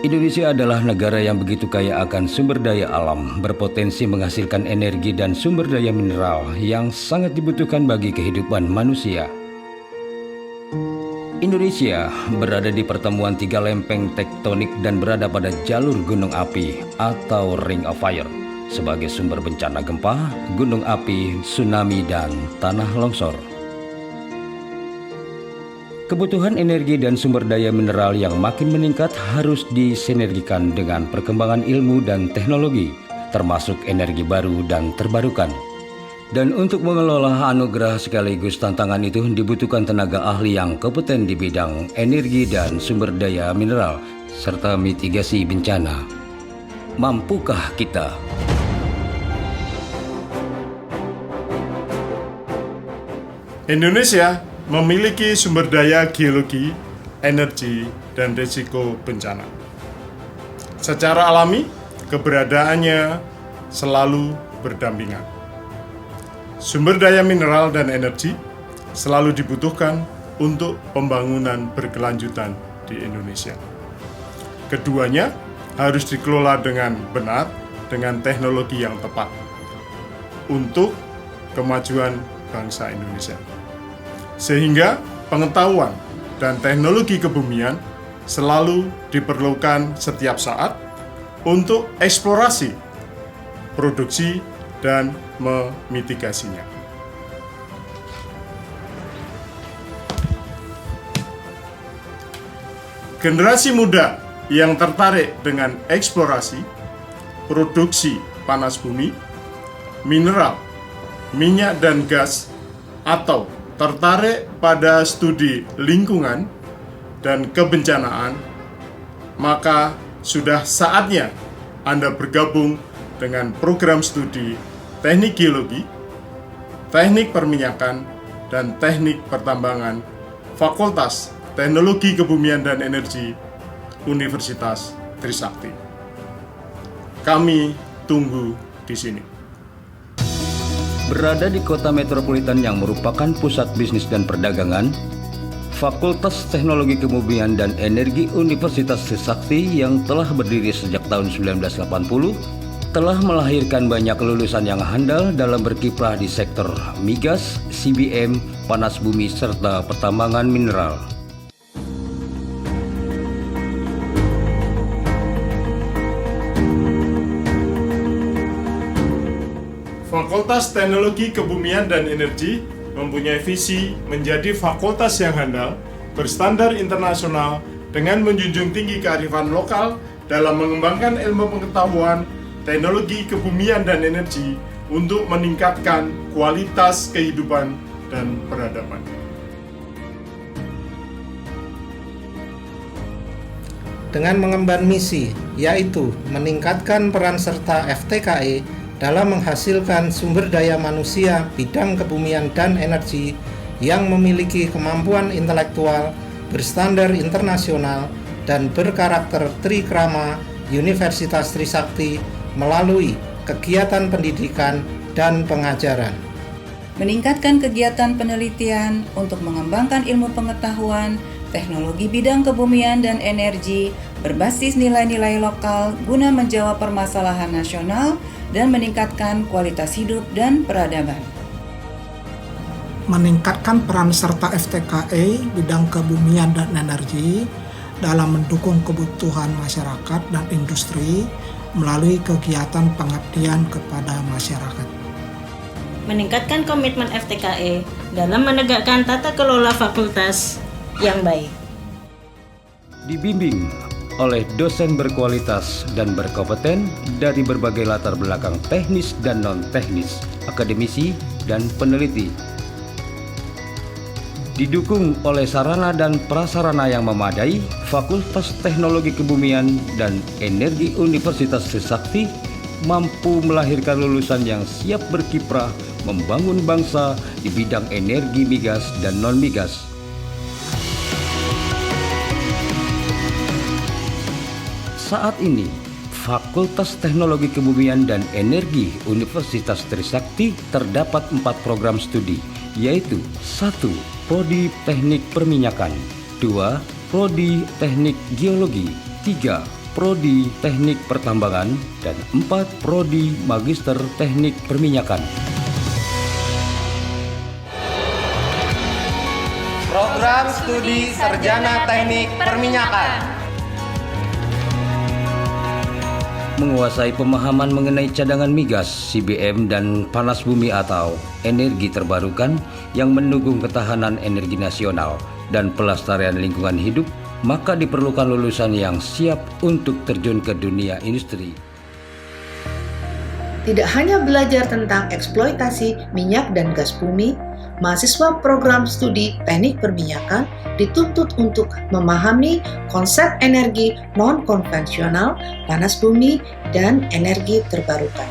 Indonesia adalah negara yang begitu kaya akan sumber daya alam, berpotensi menghasilkan energi dan sumber daya mineral yang sangat dibutuhkan bagi kehidupan manusia. Indonesia berada di pertemuan tiga lempeng tektonik dan berada pada jalur gunung api atau Ring of Fire sebagai sumber bencana gempa, gunung api, tsunami, dan tanah longsor. Kebutuhan energi dan sumber daya mineral yang makin meningkat harus disinergikan dengan perkembangan ilmu dan teknologi, termasuk energi baru dan terbarukan. Dan untuk mengelola anugerah sekaligus tantangan itu dibutuhkan tenaga ahli yang kompeten di bidang energi dan sumber daya mineral, serta mitigasi bencana. Mampukah kita? Indonesia memiliki sumber daya geologi, energi, dan risiko bencana. Secara alami, keberadaannya selalu berdampingan. Sumber daya mineral dan energi selalu dibutuhkan untuk pembangunan berkelanjutan di Indonesia. Keduanya harus dikelola dengan benar, dengan teknologi yang tepat untuk kemajuan bangsa Indonesia. Sehingga pengetahuan dan teknologi kebumian selalu diperlukan setiap saat untuk eksplorasi, produksi, dan memitigasinya. Generasi muda yang tertarik dengan eksplorasi, produksi panas bumi, mineral, minyak dan gas, atau tertarik pada studi lingkungan dan kebencanaan, maka sudah saatnya Anda bergabung dengan program studi teknik geologi, teknik perminyakan, dan teknik pertambangan Fakultas Teknologi Kebumian dan Energi Universitas Trisakti. Kami tunggu di sini. Berada di kota metropolitan yang merupakan pusat bisnis dan perdagangan, Fakultas Teknologi Kebumian dan Energi Universitas Trisakti yang telah berdiri sejak tahun 1980 telah melahirkan banyak lulusan yang handal dalam berkiprah di sektor migas, CBM, panas bumi, serta pertambangan mineral. Fakultas Teknologi Kebumian dan Energi mempunyai visi menjadi fakultas yang handal, berstandar internasional dengan menjunjung tinggi kearifan lokal dalam mengembangkan ilmu pengetahuan, teknologi kebumian dan energi untuk meningkatkan kualitas kehidupan dan peradaban. Dengan mengemban misi, yaitu meningkatkan peran serta FTKE dalam menghasilkan sumber daya manusia bidang kebumian dan energi yang memiliki kemampuan intelektual berstandar internasional dan berkarakter trikrama, Universitas Trisakti melalui kegiatan pendidikan dan pengajaran. Meningkatkan kegiatan penelitian untuk mengembangkan ilmu pengetahuan, teknologi bidang kebumian dan energi berbasis nilai-nilai lokal guna menjawab permasalahan nasional dan meningkatkan kualitas hidup dan peradaban. Meningkatkan peran serta FTKE bidang kebumian dan energi dalam mendukung kebutuhan masyarakat dan industri melalui kegiatan pengabdian kepada masyarakat. Meningkatkan komitmen FTKE dalam menegakkan tata kelola fakultas yang baik. Dibimbing oleh dosen berkualitas dan berkompeten dari berbagai latar belakang teknis dan non-teknis, akademisi dan peneliti. Didukung oleh sarana dan prasarana yang memadai, Fakultas Teknologi Kebumian dan Energi Universitas Trisakti mampu melahirkan lulusan yang siap berkiprah membangun bangsa di bidang energi migas dan non-migas. Saat ini, Fakultas Teknologi Kebumian dan Energi Universitas Trisakti terdapat 4 program studi, yaitu 1. Prodi Teknik Perminyakan, 2. Prodi Teknik Geologi, 3. Prodi Teknik Pertambangan dan 4 Prodi Magister Teknik Perminyakan. Program Studi Sarjana Teknik Perminyakan. Menguasai pemahaman mengenai cadangan migas, CBM, dan panas bumi atau energi terbarukan yang mendukung ketahanan energi nasional dan pelestarian lingkungan hidup, maka diperlukan lulusan yang siap untuk terjun ke dunia industri. Tidak hanya belajar tentang eksploitasi minyak dan gas bumi, mahasiswa program studi teknik perminyakan dituntut untuk memahami konsep energi non-konvensional, panas bumi, dan energi terbarukan.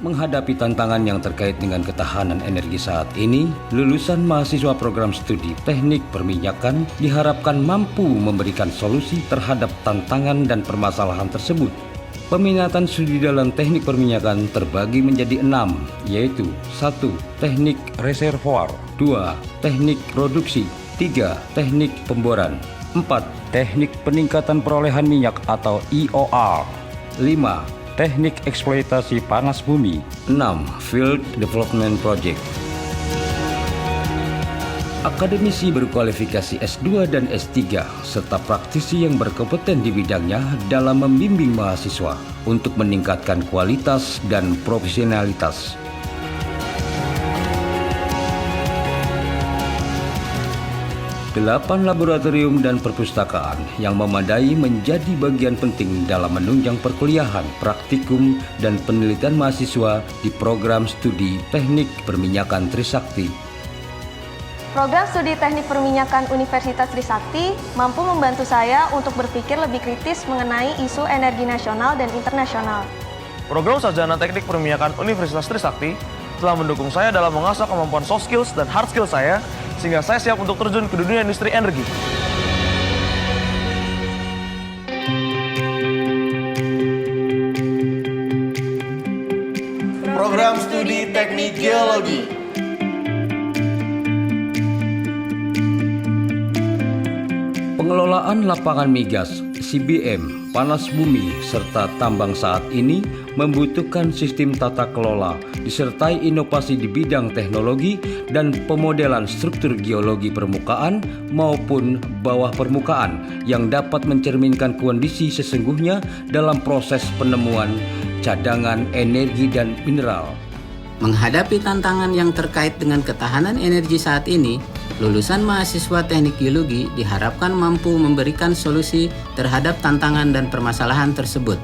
Menghadapi tantangan yang terkait dengan ketahanan energi saat ini, lulusan mahasiswa program studi teknik perminyakan diharapkan mampu memberikan solusi terhadap tantangan dan permasalahan tersebut. Peminatan studi dalam teknik perminyakan terbagi menjadi 6, yaitu 1. Teknik reservoir, 2. Teknik produksi, 3. Teknik pemboran, 4. Teknik peningkatan perolehan minyak atau EOR, 5. Teknik eksploitasi panas bumi, 6. Field Development Project. Akademisi berkualifikasi S2 dan S3 serta praktisi yang berkompeten di bidangnya dalam membimbing mahasiswa untuk meningkatkan kualitas dan profesionalitas. Delapan laboratorium dan perpustakaan yang memadai menjadi bagian penting dalam menunjang perkuliahan, praktikum, dan penelitian mahasiswa di program studi teknik perminyakan Trisakti. Program studi teknik perminyakan Universitas Trisakti mampu membantu saya untuk berpikir lebih kritis mengenai isu energi nasional dan internasional. Program sarjana teknik perminyakan Universitas Trisakti telah mendukung saya dalam mengasah kemampuan soft skills dan hard skills saya, sehingga saya siap untuk terjun ke dunia industri energi. Program studi teknik geologi. Pengelolaan lapangan migas, CBM, panas bumi, serta tambang saat ini membutuhkan sistem tata kelola disertai inovasi di bidang teknologi dan pemodelan struktur geologi permukaan maupun bawah permukaan yang dapat mencerminkan kondisi sesungguhnya dalam proses penemuan cadangan energi dan mineral. Menghadapi tantangan yang terkait dengan ketahanan energi saat ini, lulusan mahasiswa teknik geologi diharapkan mampu memberikan solusi terhadap tantangan dan permasalahan tersebut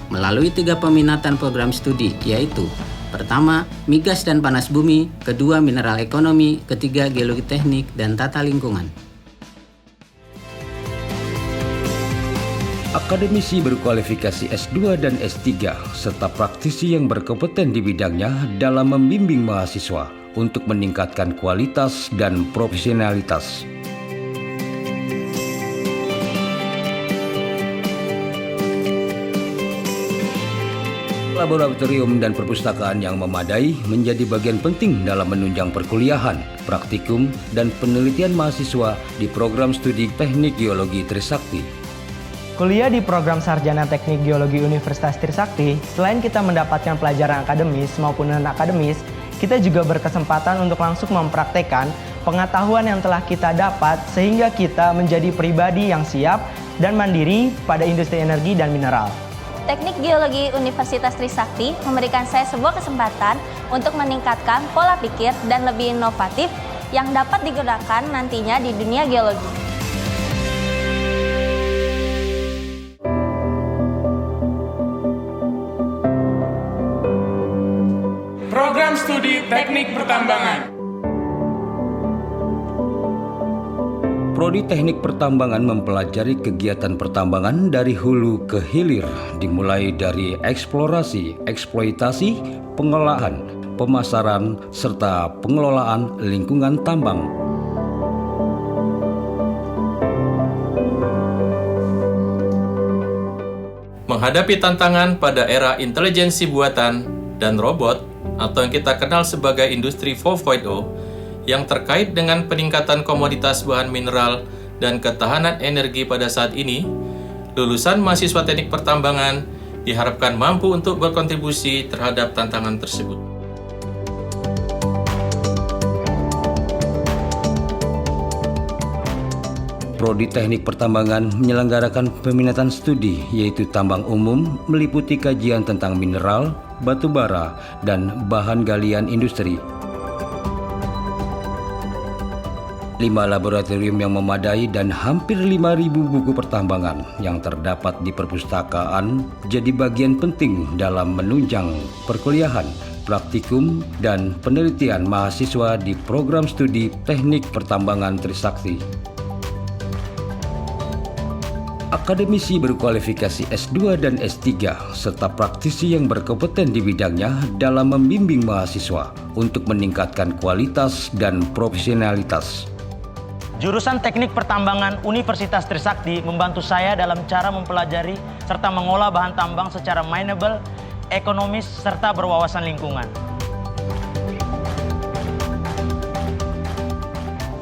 melalui 3 peminatan program studi, yaitu pertama, migas dan panas bumi, kedua, mineral ekonomi, ketiga, geologi teknik dan tata lingkungan. Akademisi berkualifikasi S2 dan S3 serta praktisi yang berkompeten di bidangnya dalam membimbing mahasiswa untuk meningkatkan kualitas dan profesionalitas. Laboratorium dan perpustakaan yang memadai menjadi bagian penting dalam menunjang perkuliahan, praktikum, dan penelitian mahasiswa di program studi teknik geologi Trisakti. Kuliah di program Sarjana Teknik Geologi Universitas Trisakti, selain kita mendapatkan pelajaran akademis maupun non-akademis, kita juga berkesempatan untuk langsung mempraktekkan pengetahuan yang telah kita dapat sehingga kita menjadi pribadi yang siap dan mandiri pada industri energi dan mineral. Teknik Geologi Universitas Trisakti memberikan saya sebuah kesempatan untuk meningkatkan pola pikir dan lebih inovatif yang dapat digunakan nantinya di dunia geologi. Program Studi Teknik Pertambangan. Prodi Teknik Pertambangan mempelajari kegiatan pertambangan dari hulu ke hilir, dimulai dari eksplorasi, eksploitasi, pengolahan, pemasaran, serta pengelolaan lingkungan tambang. Menghadapi tantangan pada era intelijensi buatan dan robot, atau yang kita kenal sebagai Industri 4.0, yang terkait dengan peningkatan komoditas bahan mineral dan ketahanan energi pada saat ini, lulusan mahasiswa teknik pertambangan diharapkan mampu untuk berkontribusi terhadap tantangan tersebut. Prodi Teknik Pertambangan menyelenggarakan peminatan studi yaitu tambang umum meliputi kajian tentang mineral, batu bara, dan bahan galian industri. 5 laboratorium yang memadai dan hampir 5.000 buku pertambangan yang terdapat di perpustakaan jadi bagian penting dalam menunjang perkuliahan, praktikum, dan penelitian mahasiswa di program studi Teknik Pertambangan Trisakti. Akademisi berkualifikasi S2 dan S3 serta praktisi yang berkompeten di bidangnya dalam membimbing mahasiswa untuk meningkatkan kualitas dan profesionalitas. Jurusan Teknik Pertambangan Universitas Trisakti membantu saya dalam cara mempelajari serta mengolah bahan tambang secara mineable, ekonomis, serta berwawasan lingkungan.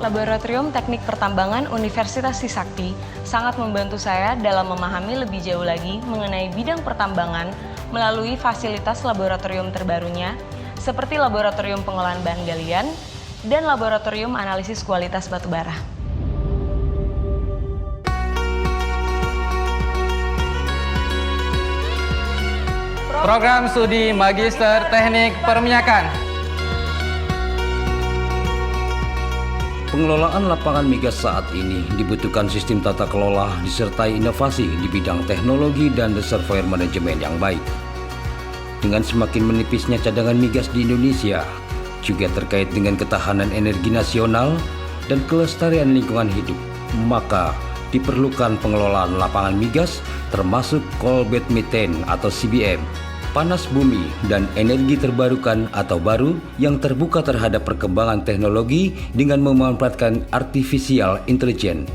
Laboratorium Teknik Pertambangan Universitas Trisakti sangat membantu saya dalam memahami lebih jauh lagi mengenai bidang pertambangan melalui fasilitas laboratorium terbarunya seperti Laboratorium Pengolahan Bahan Galian dan Laboratorium Analisis Kualitas Batubara. Program Studi Magister Teknik Perminyakan. Pengelolaan lapangan migas saat ini dibutuhkan sistem tata kelola disertai inovasi di bidang teknologi dan reservoir manajemen yang baik. Dengan semakin menipisnya cadangan migas di Indonesia, juga terkait dengan ketahanan energi nasional dan kelestarian lingkungan hidup, maka diperlukan pengelolaan lapangan migas termasuk coal bed methane atau CBM, panas bumi, dan energi terbarukan atau baru yang terbuka terhadap perkembangan teknologi dengan memanfaatkan artificial intelligence.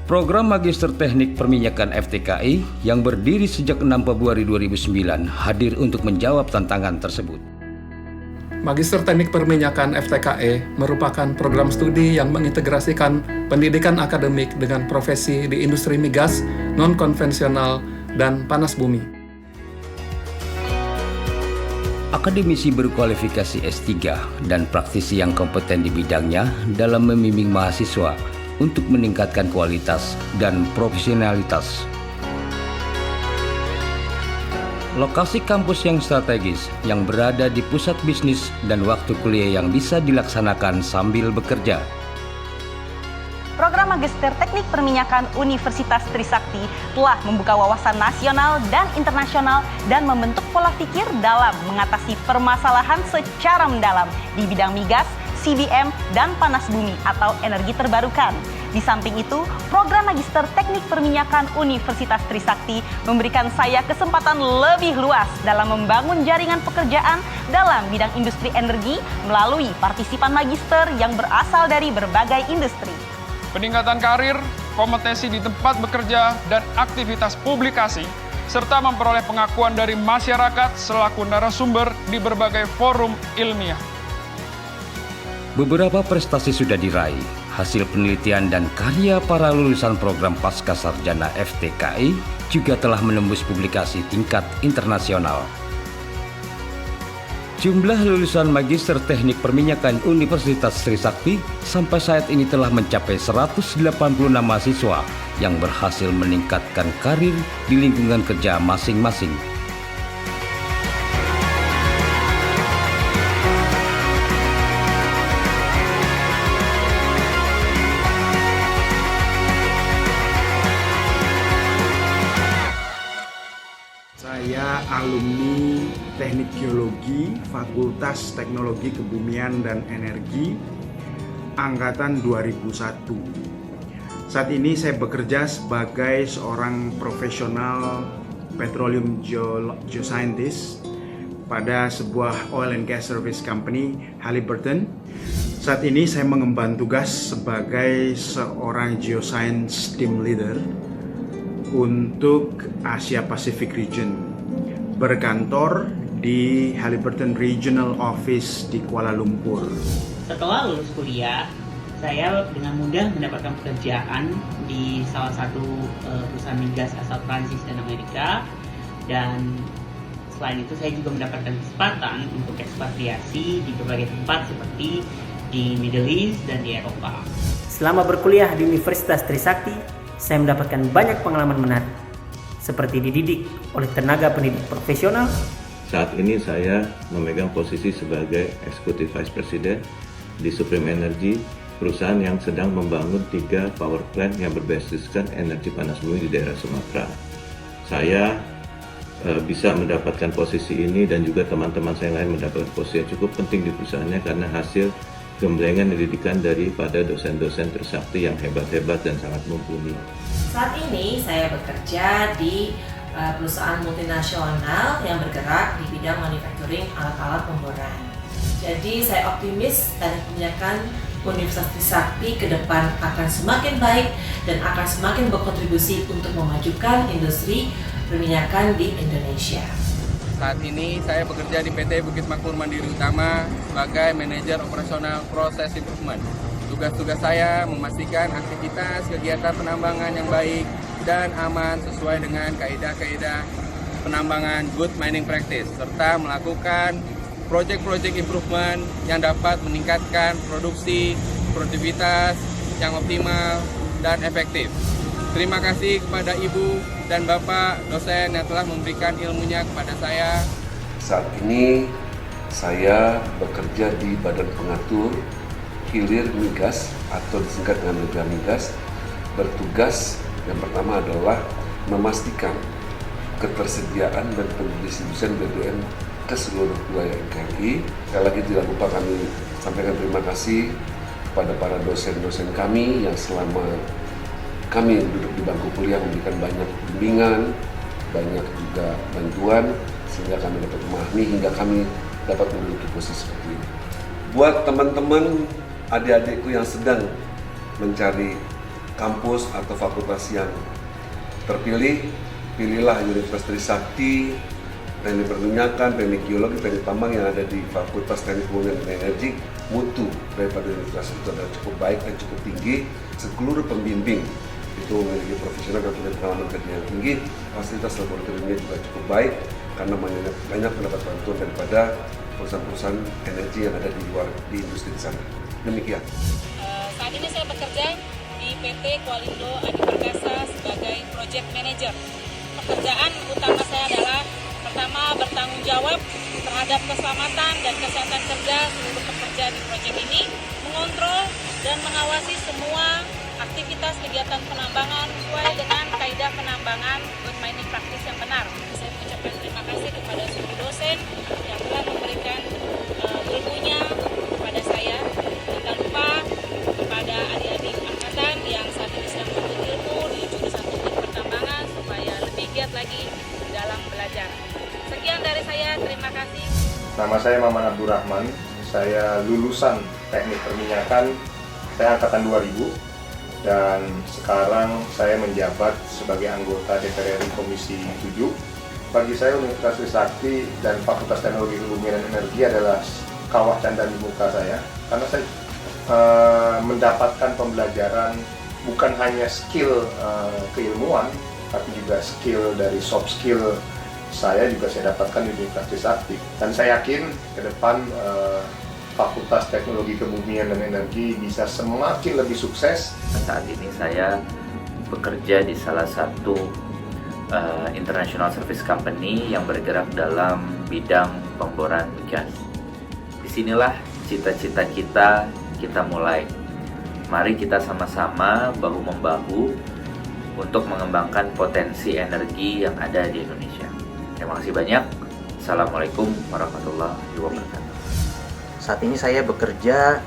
Program Magister Teknik Perminyakan FTKI yang berdiri sejak 6 Februari 2009 hadir untuk menjawab tantangan tersebut. Magister Teknik Perminyakan FTKE merupakan program studi yang mengintegrasikan pendidikan akademik dengan profesi di industri migas, non-konvensional, dan panas bumi. Akademisi berkualifikasi S3 dan praktisi yang kompeten di bidangnya dalam membimbing mahasiswa untuk meningkatkan kualitas dan profesionalitas. Lokasi kampus yang strategis yang berada di pusat bisnis dan waktu kuliah yang bisa dilaksanakan sambil bekerja. Program Magister Teknik Perminyakan Universitas Trisakti telah membuka wawasan nasional dan internasional dan membentuk pola pikir dalam mengatasi permasalahan secara mendalam di bidang migas, CBM, dan panas bumi atau energi terbarukan. Di samping itu, program Magister Teknik Perminyakan Universitas Trisakti memberikan saya kesempatan lebih luas dalam membangun jaringan pekerjaan dalam bidang industri energi melalui partisipan magister yang berasal dari berbagai industri. Peningkatan karir, kompetensi di tempat bekerja, dan aktivitas publikasi, serta memperoleh pengakuan dari masyarakat selaku narasumber di berbagai forum ilmiah. Beberapa prestasi sudah diraih, hasil penelitian dan karya para lulusan program Pasca Sarjana FTKI juga telah menembus publikasi tingkat internasional. Jumlah lulusan Magister Teknik Perminyakan Universitas Trisakti sampai saat ini telah mencapai 186 mahasiswa yang berhasil meningkatkan karir di lingkungan kerja masing-masing. Saya alumni Teknik Geologi, Fakultas Teknologi Kebumian dan Energi, Angkatan 2001. Saat ini saya bekerja sebagai seorang profesional petroleum geoscientist pada sebuah oil and gas service company, Halliburton. Saat ini saya mengemban tugas sebagai seorang geoscience team leader untuk Asia Pacific Region, berkantor di Halliburton Regional Office di Kuala Lumpur. Setelah lulus kuliah, saya dengan mudah mendapatkan pekerjaan di salah satu perusahaan migas asal Prancis dan Amerika, dan selain itu saya juga mendapatkan kesempatan untuk ekspatriasi di berbagai tempat seperti di Middle East dan di Eropa. Selama berkuliah di Universitas Trisakti, saya mendapatkan banyak pengalaman menarik, seperti dididik oleh tenaga pendidik profesional. Saat ini saya memegang posisi sebagai Executive Vice President di Supreme Energy, perusahaan yang sedang membangun 3 power plant yang berbasiskan energi panas bumi di daerah Sumatera. Saya bisa mendapatkan posisi ini dan juga teman-teman saya lain mendapatkan posisi yang cukup penting di perusahaannya karena hasil gemblengan pendidikan daripada dosen-dosen Trisakti yang hebat-hebat dan sangat mumpuni. Saat ini saya bekerja di perusahaan multinasional yang bergerak di bidang manufacturing alat-alat pemboran. Jadi saya optimis teknik perminyakan Universitas Trisakti ke depan akan semakin baik dan akan semakin berkontribusi untuk memajukan industri perminyakan di Indonesia. Saat ini saya bekerja di PT Bukit Makmur Mandiri Utama sebagai manajer operasional proses improvement. Tugas-tugas saya memastikan aktivitas kegiatan penambangan yang baik dan aman sesuai dengan kaidah-kaidah penambangan good mining practice, serta melakukan project-project improvement yang dapat meningkatkan produksi, produktivitas yang optimal dan efektif. Terima kasih kepada Ibu dan Bapak dosen yang telah memberikan ilmunya kepada saya. Saat ini saya bekerja di Badan Pengatur Hilir Migas atau disingkat dengan Lega Migas. Bertugas yang pertama adalah memastikan ketersediaan dan pendistribusian BBM ke seluruh wilayah NKRI. Sekali lagi tidak lupa kami sampaikan terima kasih kepada para dosen-dosen kami yang selama kami duduk di bangku kuliah memberikan banyak bimbingan, banyak juga bantuan sehingga kami dapat memahami hingga kami dapat menduduki posisi seperti ini. Buat teman-teman adik-adikku yang sedang mencari kampus atau fakultas yang terpilih, pilihlah Universitas Trisakti, teknik perminyakan, teknik geologi, teknik tambang yang ada di Fakultas Teknik Perkebunan dan Energi. Mutu daripada universitas itu adalah cukup baik dan cukup tinggi. Seluruh pembimbing itu memiliki profesional dan punya pengalaman kerja yang tinggi. Fasilitas laboratoriumnya juga cukup baik karena banyak mendapat bantuan daripada perusahaan-perusahaan energi yang ada di luar di industri di sana. Demikian. Saat ini saya bekerja di PT Kualindo Adi Perkasa sebagai Project Manager. Pekerjaan utama saya adalah pertama bertanggung jawab terhadap keselamatan dan kesehatan kerja seluruh pekerja di proyek ini, mengontrol dan mengawasi semua aktivitas kegiatan penambangan sesuai dengan kaidah penambangan good mining practice yang benar. Saya mengucapkan terima kasih kepada seluruh dosen yang telah memberikan ilmunya kepada saya. Jangan lupa kepada adik-adik angkatan yang saat ini sedang menuntut ilmu di jurusan teknik pertambangan supaya lebih giat lagi dalam belajar. Sekian dari saya, terima kasih. Nama saya Maman Abdurrahman, saya lulusan teknik perminyakan, saya angkatan 2000 dan sekarang saya menjabat sebagai anggota DPR RI Komisi 7. Bagi saya Universitas Trisakti dan Fakultas Teknologi Kebumian dan Energi adalah kawah canda di muka saya, karena saya mendapatkan pembelajaran bukan hanya skill keilmuan, tapi juga skill dari soft skill saya juga saya dapatkan di Universitas Trisakti. Dan saya yakin ke depan Fakultas Teknologi Kebumian dan Energi bisa semakin lebih sukses. Saat ini saya bekerja di salah satu international service company yang bergerak dalam bidang pemboran gas. Disinilah cita-cita kita mulai. Mari kita sama-sama bahu-membahu untuk mengembangkan potensi energi yang ada di Indonesia. Terima kasih banyak. Assalamualaikum warahmatullahi wabarakatuh. Saat ini saya bekerja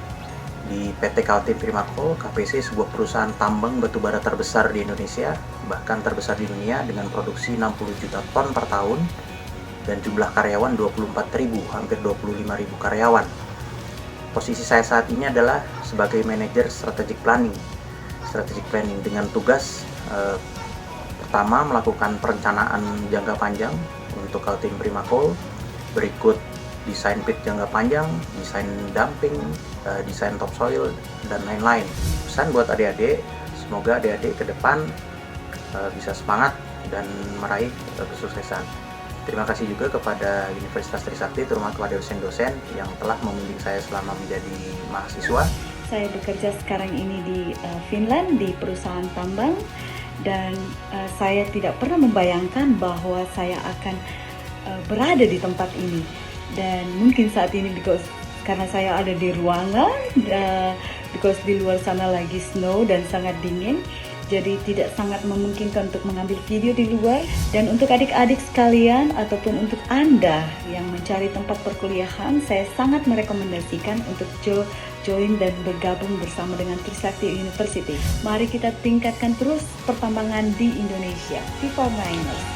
di PT Kaltim Primakol, KPC, sebuah perusahaan tambang batubara terbesar di Indonesia, bahkan terbesar di dunia dengan produksi 60 juta ton per tahun dan jumlah karyawan 24.000, hampir 25.000 karyawan. Posisi saya saat ini adalah sebagai manajer strategic planning dengan tugas pertama melakukan perencanaan jangka panjang untuk Kaltim Primakol, berikut desain pit jangka panjang, desain dumping, desain topsoil, dan lain-lain. Pesan buat adik-adik, semoga adik-adik ke depan bisa semangat dan meraih kesuksesan. Terima kasih juga kepada Universitas Trisakti, terutama kepada dosen-dosen yang telah membimbing saya selama menjadi mahasiswa. Saya bekerja sekarang ini di Finland, di perusahaan tambang, dan saya tidak pernah membayangkan bahwa saya akan berada di tempat ini. Dan mungkin saat ini karena saya ada di ruangan, because di luar sana lagi snow dan sangat dingin, jadi tidak sangat memungkinkan untuk mengambil video di luar. Dan untuk adik-adik sekalian ataupun untuk Anda yang mencari tempat perkuliahan, saya sangat merekomendasikan untuk join dan bergabung bersama dengan Trisakti University. Mari kita tingkatkan terus pertambangan di Indonesia. People Miners.